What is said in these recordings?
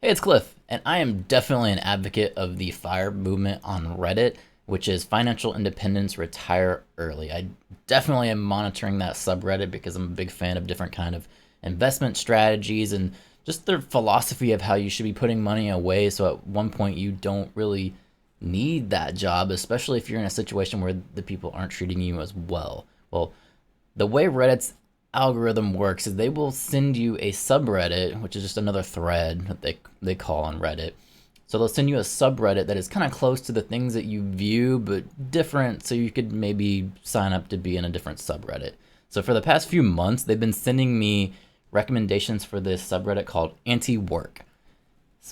Hey, it's Cliff, and I am definitely an advocate of the FIRE movement on Reddit, which is Financial Independence Retire Early. I definitely am monitoring that subreddit because I'm a big fan of different kind of investment strategies and just their philosophy of how you should be putting money away so at one point you don't really need that job, especially if you're in a situation where the people aren't treating you as well. Well, the way Reddit's algorithm works is they will send you a subreddit, which is just another thread that they call on Reddit. So they'll send you a subreddit that is kind of close to the things that you view, but different, so you could maybe sign up to be in a different subreddit. So for the past few months, they've been sending me recommendations for this subreddit called Antiwork,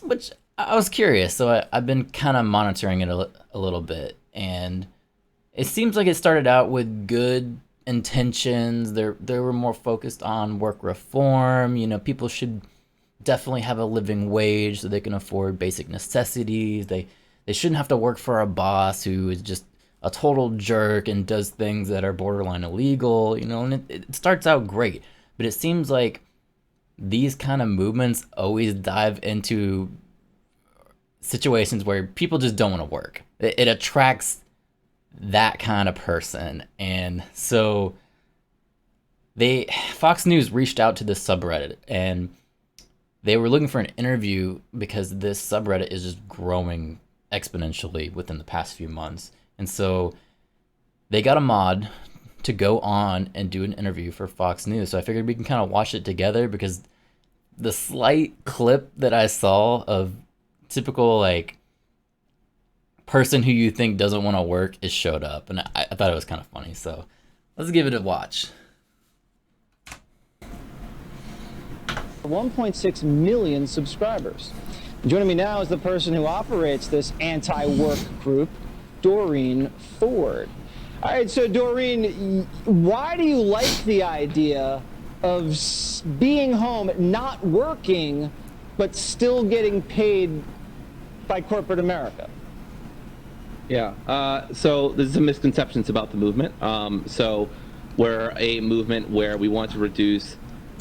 which I was curious, so I've been kind of monitoring it a little bit, and it seems like it started out with good intentions. They were more focused on work reform. You know, people should definitely have a living wage so they can afford basic necessities. They shouldn't have to work for a boss who is just a total jerk and does things that are borderline illegal. You know, and it starts out great, but it seems like these kind of movements always dive into situations where people just don't want to work. It attracts that kind of person. And so they Fox News reached out to this subreddit and they were looking for an interview because this subreddit is just growing exponentially within the past few months. And so they got a mod to go on and do an interview for Fox News. So I figured we can kind of watch it together because the slight clip that I saw of typical like person who you think doesn't want to work is showed up, and I thought it was kind of funny. So let's give it a watch. 1.6 million subscribers. Joining me now is the person who operates this anti-work group, Doreen Ford. All right, so Doreen, why do you like the idea of being home, not working, but still getting paid by corporate America? Yeah, so there's some misconceptions about the movement. So we're a movement where we want to reduce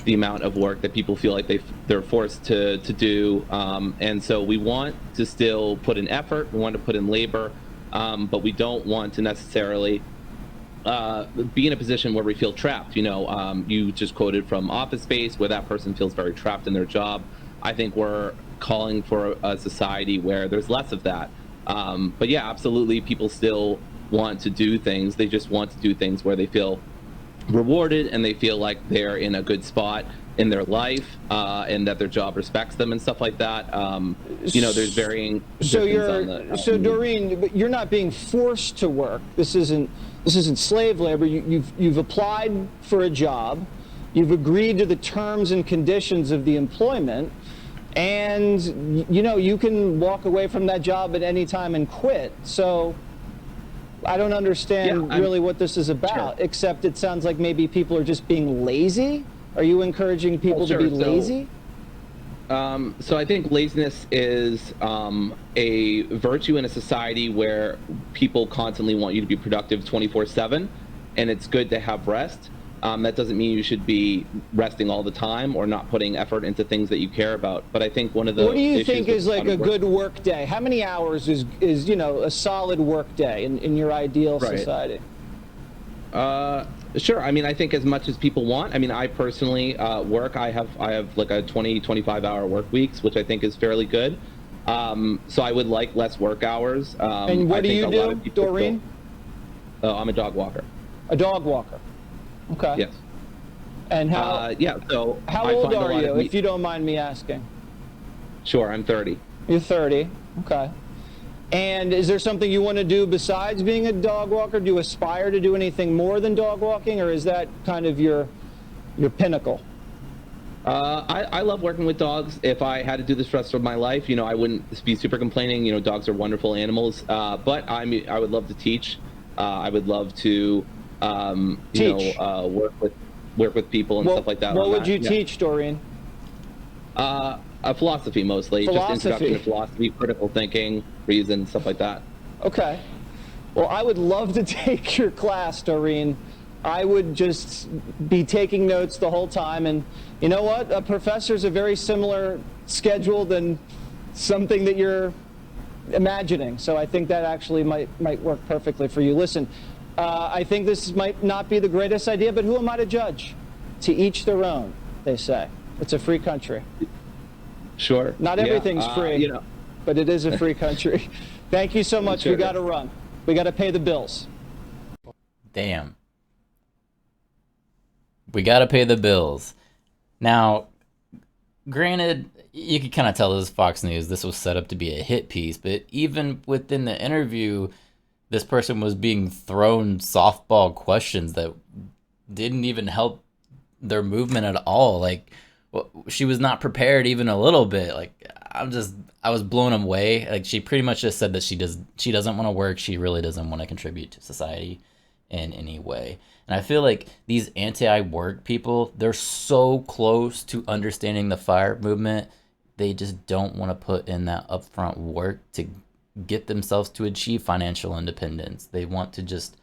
the amount of work that people feel like they're forced to do. And so we want to still put in effort, we want to put in labor, but we don't want to necessarily be in a position where we feel trapped. You know, you just quoted from Office Space where that person feels very trapped in their job. I think we're calling for a society where there's less of that. But yeah, absolutely, people still want to do things. They just want to do things where they feel rewarded and they feel like they're in a good spot in their life, and that their job respects them and stuff like that. You know, there's varying. So Doreen, but you're not being forced to work. This isn't slave labor. You've applied for a job. You've agreed to the terms and conditions of the employment. And, you know, you can walk away from that job at any time and quit. So I don't understand really what this is about, Sure. except it sounds like maybe people are just being lazy. Are you encouraging people to be lazy? So I think laziness is a virtue in a society where people constantly want you to be productive 24/7, and it's good to have rest. That doesn't mean you should be resting all the time or not putting effort into things that you care about. But I think one of the What do you think is like a good work day? How many hours is you know, a solid work day in your ideal society? Sure. I mean, I think as much as people want. I mean, I personally work. I have like a 25 hour work weeks, which I think is fairly good. So I would like less work hours. And what do you do, Doreen? I'm a dog walker. A dog walker. Okay. Yes. And how? Yeah. So how old are you, if you don't mind me asking? Sure, I'm 30. You're 30. Okay. And is there something you want to do besides being a dog walker? Do you aspire to do anything more than dog walking, or is that kind of your pinnacle? I love working with dogs. If I had to do this for the rest of my life, you know, I wouldn't be super complaining. You know, dogs are wonderful animals. But I would love to teach. I would love to, you know, work with people and stuff like that. What would you teach, Doreen? Philosophy mostly, just introduction to philosophy, critical thinking, reason, stuff like that. Okay. Well, I would love to take your class, Doreen. I would just be taking notes the whole time. And you know what? A professor's a very similar schedule than something that you're imagining. So I think that actually might work perfectly for you. Listen, I think this might not be the greatest idea, but who am I to judge? To each their own, they say. It's a free country. Sure. Not everything's free, you know. but it is a free country. Thank you so much. Sure. We got to run. We got to pay the bills. Damn. We gotta pay the bills. Now, granted, you could kind of tell this is Fox News. This was set up to be a hit piece, but even within the interview, this person was being thrown softball questions that didn't even help their movement at all. Like, she was not prepared even a little bit. Like, I was blown away. Like, she pretty much just said that she doesn't want to work. She really doesn't want to contribute to society in any way. And I feel like these anti-work people, they're so close to understanding the FIRE movement, they just don't want to put in that upfront work to get themselves to achieve financial independence. They want to just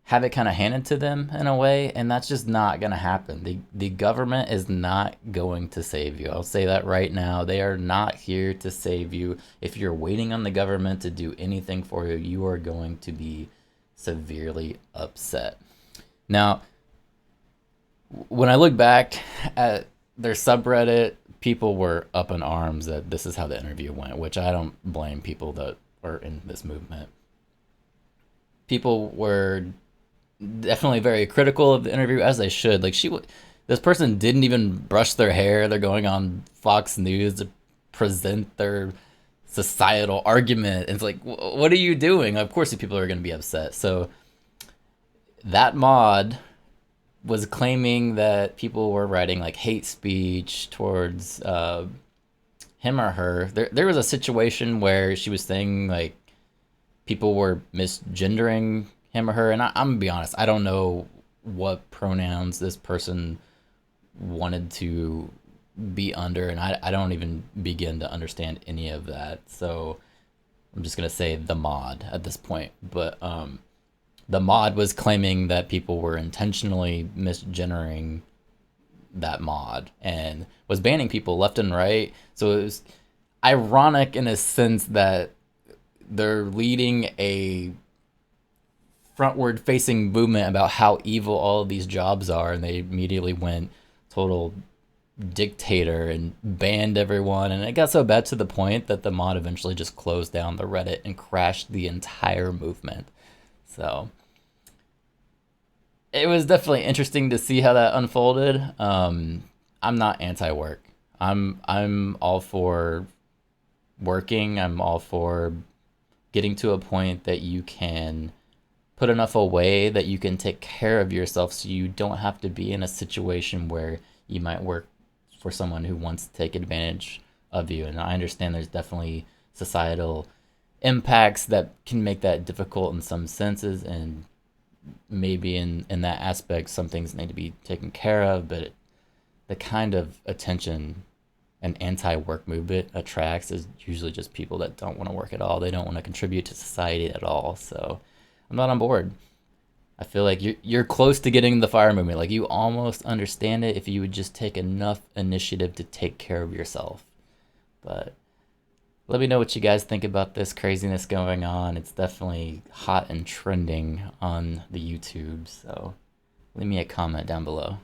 have it kind of handed to them in a way, and that's just not going to happen. The government is not going to save you. I'll say that right now. They are not here to save you. If you're waiting on the government to do anything for you, you are going to be severely upset. Now, when I look back at their subreddit, people were up in arms that this is how the interview went, which I don't blame people that are in this movement. People were definitely very critical of the interview, as they should. Like, this person didn't even brush their hair. They're going on Fox News to present their societal argument. It's like, what are you doing? Of course, people are going to be upset. So that mod was claiming that people were writing like hate speech towards him or her. There was a situation where she was saying like people were misgendering him or her, and I'm gonna be honest, I don't know what pronouns this person wanted to be under, and I don't even begin to understand any of that. So I'm just gonna say the mod at this point. But the mod was claiming that people were intentionally misgendering that mod and was banning people left and right. So it was ironic in a sense that they're leading a frontward facing movement about how evil all of these jobs are, and they immediately went total dictator and banned everyone. And it got so bad to the point that the mod eventually just closed down the Reddit and crashed the entire movement. So it was definitely interesting to see how that unfolded. I'm not anti-work. I'm all for working. I'm all for getting to a point that you can put enough away that you can take care of yourself, so you don't have to be in a situation where you might work for someone who wants to take advantage of you. And I understand there's definitely societal impacts that can make that difficult in some senses, and maybe in that aspect some things need to be taken care of, but the kind of attention an anti-work movement attracts is usually just people that don't want to work at all. They don't want to contribute to society at all. So I'm not on board. I feel like you're close to getting the FIRE movement. Like, you almost understand it if you would just take enough initiative to take care of yourself. But let me know what you guys think about this craziness going on. It's definitely hot and trending on the YouTube. So leave me a comment down below.